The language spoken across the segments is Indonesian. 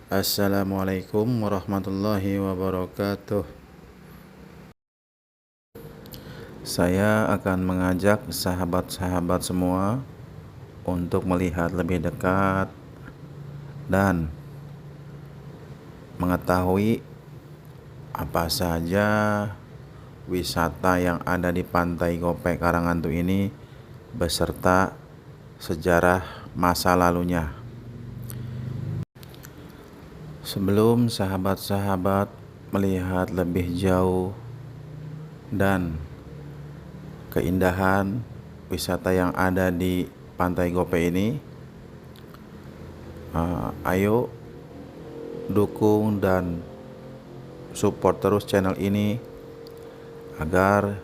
Assalamualaikum warahmatullahi wabarakatuh. Saya akan mengajak sahabat-sahabat semua untuk melihat lebih dekat dan mengetahui apa saja wisata yang ada di Pantai Gope Karangantu ini beserta sejarah masa lalunya. Sebelum sahabat-sahabat melihat lebih jauh dan keindahan wisata yang ada di Pantai Gope ini, ayo dukung dan support terus channel ini agar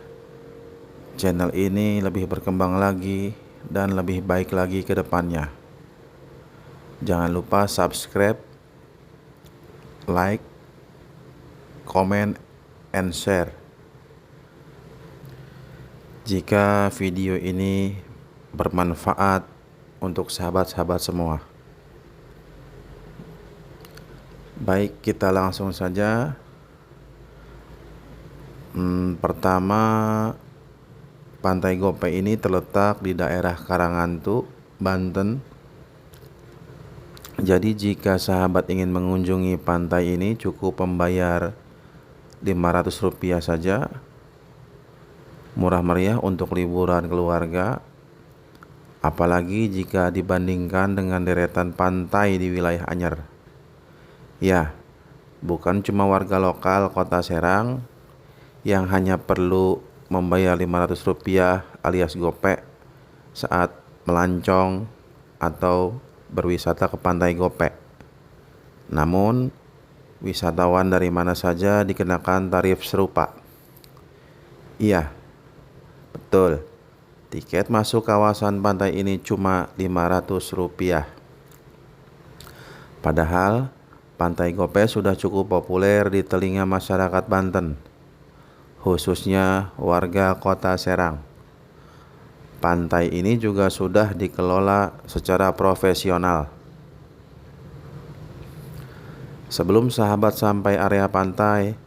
channel ini lebih berkembang lagi dan lebih baik lagi ke depannya. Jangan lupa subscribe, like, comment, and share. Jika video ini bermanfaat untuk sahabat-sahabat semua. Baik, kita langsung saja. Pertama, Pantai Gope ini terletak di daerah Karangantu, Banten. Jadi jika sahabat ingin mengunjungi pantai ini cukup membayar Rp500 saja. Murah meriah untuk liburan keluarga. Apalagi jika dibandingkan dengan deretan pantai di wilayah Anyer. Ya, bukan cuma warga lokal Kota Serang yang hanya perlu membayar Rp500 alias gope saat melancong atau berwisata ke Pantai Gope. Namun, wisatawan dari mana saja dikenakan tarif serupa. Iya, betul. Tiket masuk kawasan pantai ini cuma Rp500. Padahal, Pantai Gope sudah cukup populer di telinga masyarakat Banten, khususnya warga Kota Serang. Pantai ini juga sudah dikelola secara profesional. Sebelum sahabat sampai area pantai,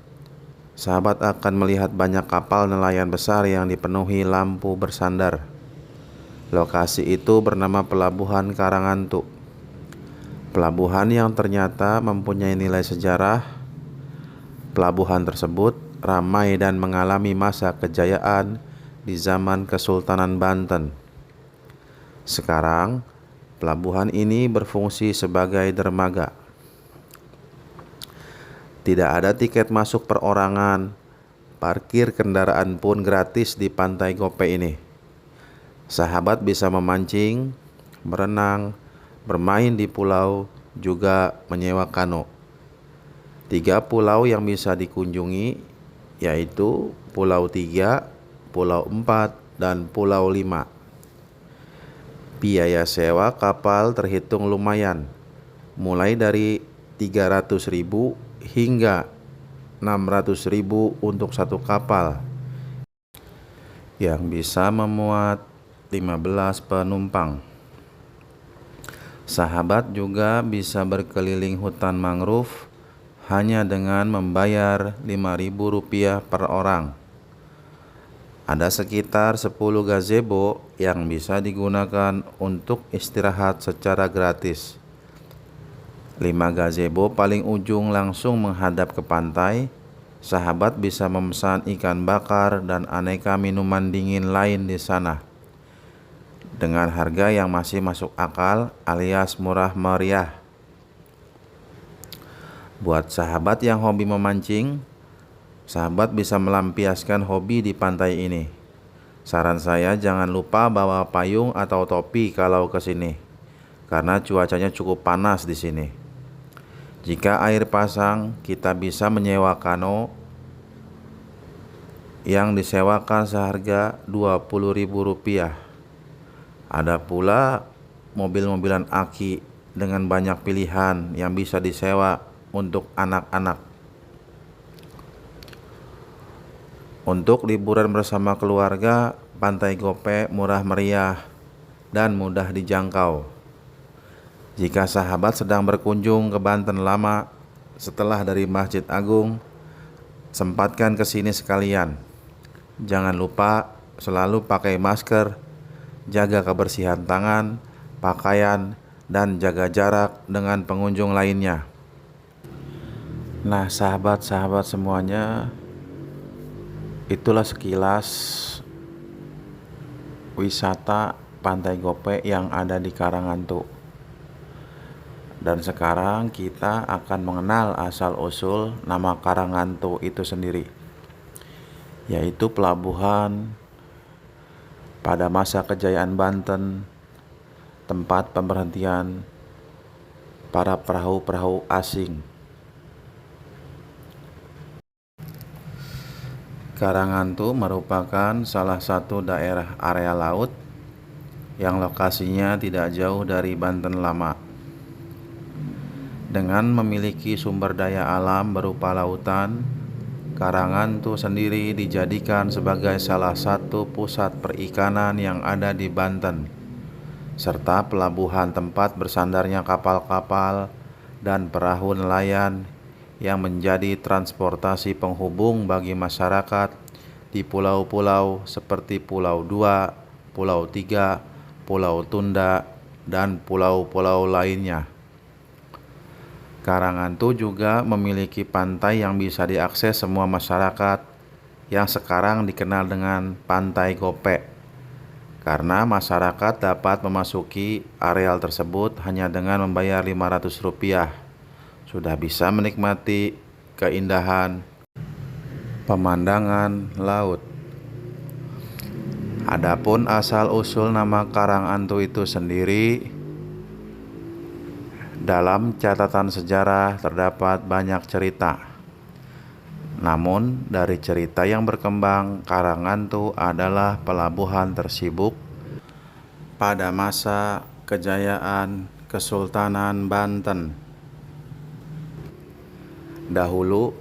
sahabat akan melihat banyak kapal nelayan besar yang dipenuhi lampu bersandar. Lokasi itu bernama Pelabuhan Karangantu. Pelabuhan yang ternyata mempunyai nilai sejarah. Pelabuhan tersebut ramai dan mengalami masa kejayaan di zaman Kesultanan Banten. Sekarang, pelabuhan ini berfungsi sebagai dermaga. Tidak ada tiket masuk perorangan, parkir kendaraan pun gratis di Pantai Gope ini. Sahabat bisa memancing, berenang, bermain di pulau, juga menyewa kano. 3 pulau yang bisa dikunjungi yaitu Pulau 3, Pulau 4, dan Pulau 5. Biaya sewa kapal terhitung lumayan, mulai dari Rp300.000 hingga Rp600.000 untuk satu kapal yang bisa memuat 15 penumpang. Sahabat juga bisa berkeliling hutan mangrove hanya dengan membayar Rp5.000 per orang. Ada sekitar 10 gazebo yang bisa digunakan untuk istirahat secara gratis. 5 gazebo paling ujung langsung menghadap ke pantai. Sahabat bisa memesan ikan bakar dan aneka minuman dingin lain di sana. Dengan harga yang masih masuk akal alias murah meriah. Buat sahabat yang hobi memancing, sahabat bisa melampiaskan hobi di pantai ini. Saran saya jangan lupa bawa payung atau topi kalau ke sini, karena cuacanya cukup panas di sini. Jika air pasang, kita bisa menyewa kano yang disewakan seharga Rp20.000. Ada pula mobil-mobilan aki dengan banyak pilihan yang bisa disewa untuk anak-anak. Untuk liburan bersama keluarga, Pantai Gope murah meriah dan mudah dijangkau. Jika sahabat sedang berkunjung ke Banten Lama setelah dari Masjid Agung, sempatkan ke sini sekalian. Jangan lupa selalu pakai masker, jaga kebersihan tangan, pakaian, dan jaga jarak dengan pengunjung lainnya. Nah, sahabat-sahabat semuanya, itulah sekilas wisata Pantai Gope yang ada di Karangantu. Dan sekarang kita akan mengenal asal-usul nama Karangantu itu sendiri, yaitu pelabuhan pada masa kejayaan Banten, tempat pemberhentian para perahu-perahu asing. Karangantu merupakan salah satu daerah area laut yang lokasinya tidak jauh dari Banten Lama. Dengan memiliki sumber daya alam berupa lautan, Karangantu sendiri dijadikan sebagai salah satu pusat perikanan yang ada di Banten, serta pelabuhan tempat bersandarnya kapal-kapal dan perahu nelayan yang menjadi transportasi penghubung bagi masyarakat di pulau-pulau seperti Pulau Dua, Pulau Tiga, Pulau Tunda, dan pulau-pulau lainnya. Karangantu juga memiliki pantai yang bisa diakses semua masyarakat yang sekarang dikenal dengan Pantai Gope, karena masyarakat dapat memasuki areal tersebut hanya dengan membayar Rp500. Sudah bisa menikmati keindahan pemandangan laut. Adapun asal-usul nama Karangantu itu sendiri, dalam catatan sejarah terdapat banyak cerita. Namun dari cerita yang berkembang, Karangantu adalah pelabuhan tersibuk pada masa kejayaan Kesultanan Banten. Dahulu,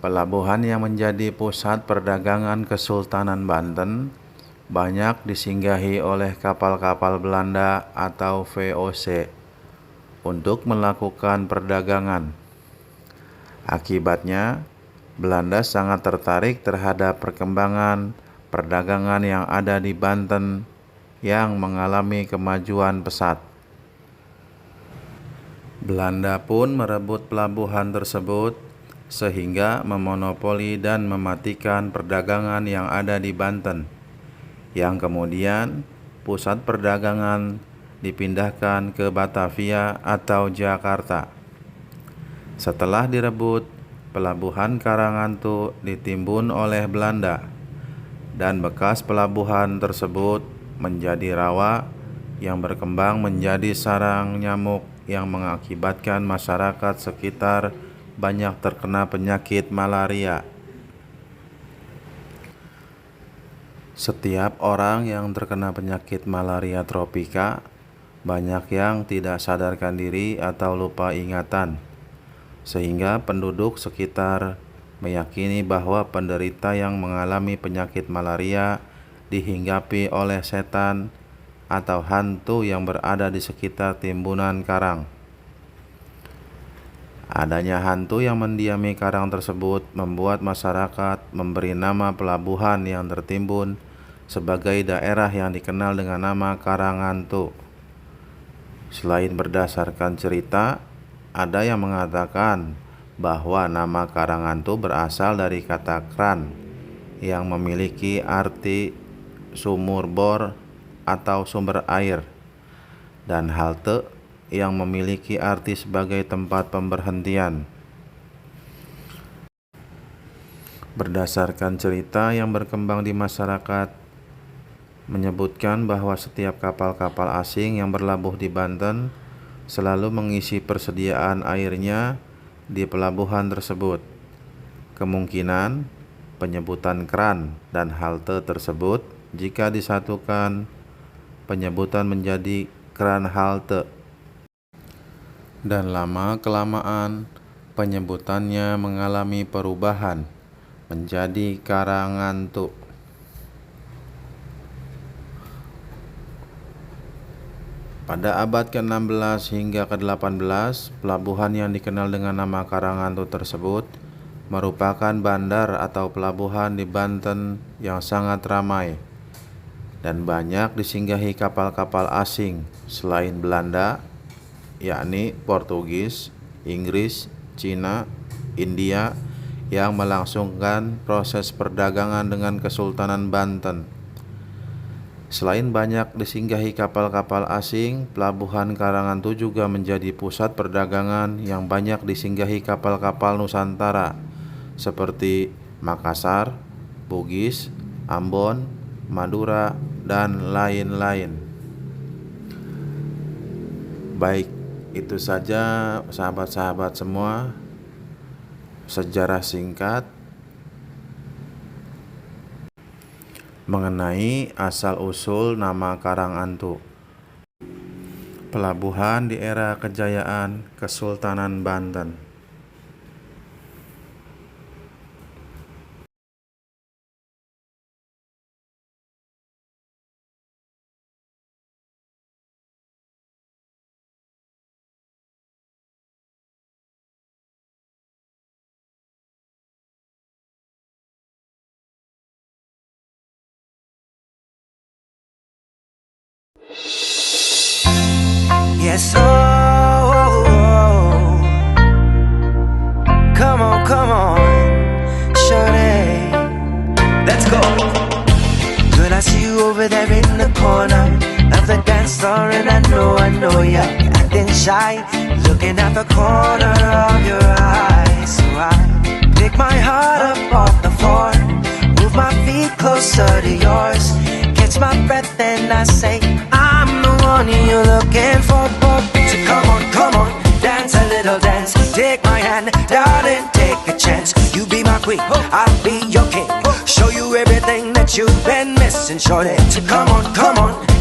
pelabuhan yang menjadi pusat perdagangan Kesultanan Banten banyak disinggahi oleh kapal-kapal Belanda atau VOC untuk melakukan perdagangan. Akibatnya, Belanda sangat tertarik terhadap perkembangan perdagangan yang ada di Banten yang mengalami kemajuan pesat. Belanda pun merebut pelabuhan tersebut sehingga memonopoli dan mematikan perdagangan yang ada di Banten, yang kemudian pusat perdagangan dipindahkan ke Batavia atau Jakarta. Setelah direbut, pelabuhan Karangantu ditimbun oleh Belanda, dan bekas pelabuhan tersebut menjadi rawa yang berkembang menjadi sarang nyamuk yang mengakibatkan masyarakat sekitar banyak terkena penyakit malaria. Setiap orang yang terkena penyakit malaria tropika, banyak yang tidak sadarkan diri atau lupa ingatan, sehingga penduduk sekitar meyakini bahwa penderita yang mengalami penyakit malaria dihinggapi oleh setan atau hantu yang berada di sekitar timbunan karang. Adanya hantu yang mendiami karang tersebut membuat masyarakat memberi nama pelabuhan yang tertimbun sebagai daerah yang dikenal dengan nama Karangantu. Selain berdasarkan cerita, ada yang mengatakan bahwa nama Karangantu berasal dari kata kran yang memiliki arti sumur bor atau sumber air, dan halte yang memiliki arti sebagai tempat pemberhentian. Berdasarkan cerita yang berkembang di masyarakat, menyebutkan bahwa setiap kapal-kapal asing yang berlabuh di Banten selalu mengisi persediaan airnya di pelabuhan tersebut. Kemungkinan penyebutan kran dan halte tersebut jika disatukan penyebutan menjadi keran halte. Dan lama-kelamaan penyebutannya mengalami perubahan menjadi Karangantu. Pada abad ke-16 hingga ke-18, pelabuhan yang dikenal dengan nama Karangantu tersebut merupakan bandar atau pelabuhan di Banten yang sangat ramai dan banyak disinggahi kapal-kapal asing selain Belanda, yakni Portugis, Inggris, Cina, India yang melangsungkan proses perdagangan dengan Kesultanan Banten. Selain banyak disinggahi kapal-kapal asing, pelabuhan Karangantu juga menjadi pusat perdagangan yang banyak disinggahi kapal-kapal Nusantara seperti Makassar, Bugis, Ambon, Madura, dan lain-lain. Baik, itu saja sahabat-sahabat semua sejarah singkat mengenai asal-usul nama Karangantu, pelabuhan di era kejayaan Kesultanan Banten. Yes, come on, shorty, let's go. Girl, I see you over there in the corner of the dance floor, and I know you're acting shy, looking at the corner of your eyes. So I pick my heart up off the floor, move my feet closer to yours, catch my breath, and I say, I'm the one you're looking for. So come on, dance a little dance. Take my hand, darling, take a chance. You be my queen, I'll be your king. Show you everything that you've been missing, shorty. So come on,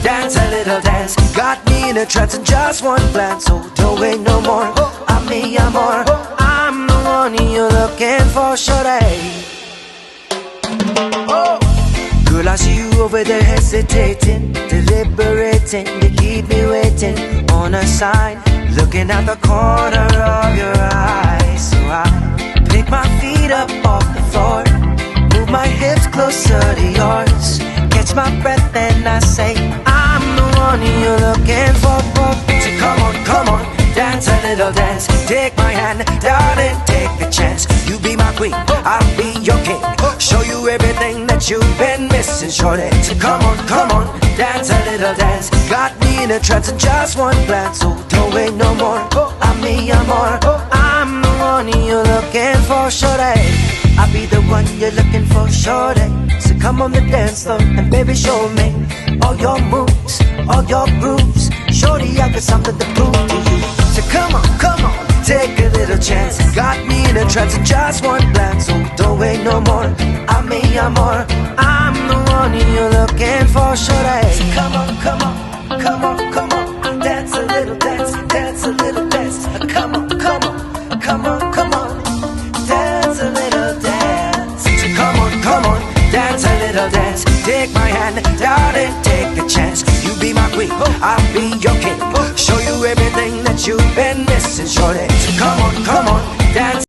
dance a little dance. Got me in a trance in just one glance. So don't wait no more, I'm me, I'm more. I'm the one you're looking for, shorty. Girl, I see you over there hesitating, deliberating. You keep me waiting on a sign, looking at the corner of your eyes. So I pick my feet up off the floor, move my hips closer to yours, catch my breath, and I say, I'm the one you're looking for. So come on, dance a little dance. Take my hand, darling, take a chance. You be my queen, I'll be your king. Show you everything that you've been missing, shorty. So come on, dance a little dance. Got me in a trance in just one glance. So don't wait no more, I'm me, I'm more. I'm the one you're looking for, shorty. I'll be the one you're looking for, shorty. So come on the dance floor and baby show me all your moves, all your grooves. Shorty, I got something to prove to you. So come on, take a little chance. Got me in a trance in just one glance. So don't wait no more, I'm me, I'm more. I'm the one you're looking for, shorty. So come on, dance a little dance, dance a little dance. Come on, dance a little dance. So come on, dance a little dance. Take my hand, darling, take a chance. You be my queen, I'll be your king. Show you everything that you've been missing, shorty. So come on, dance.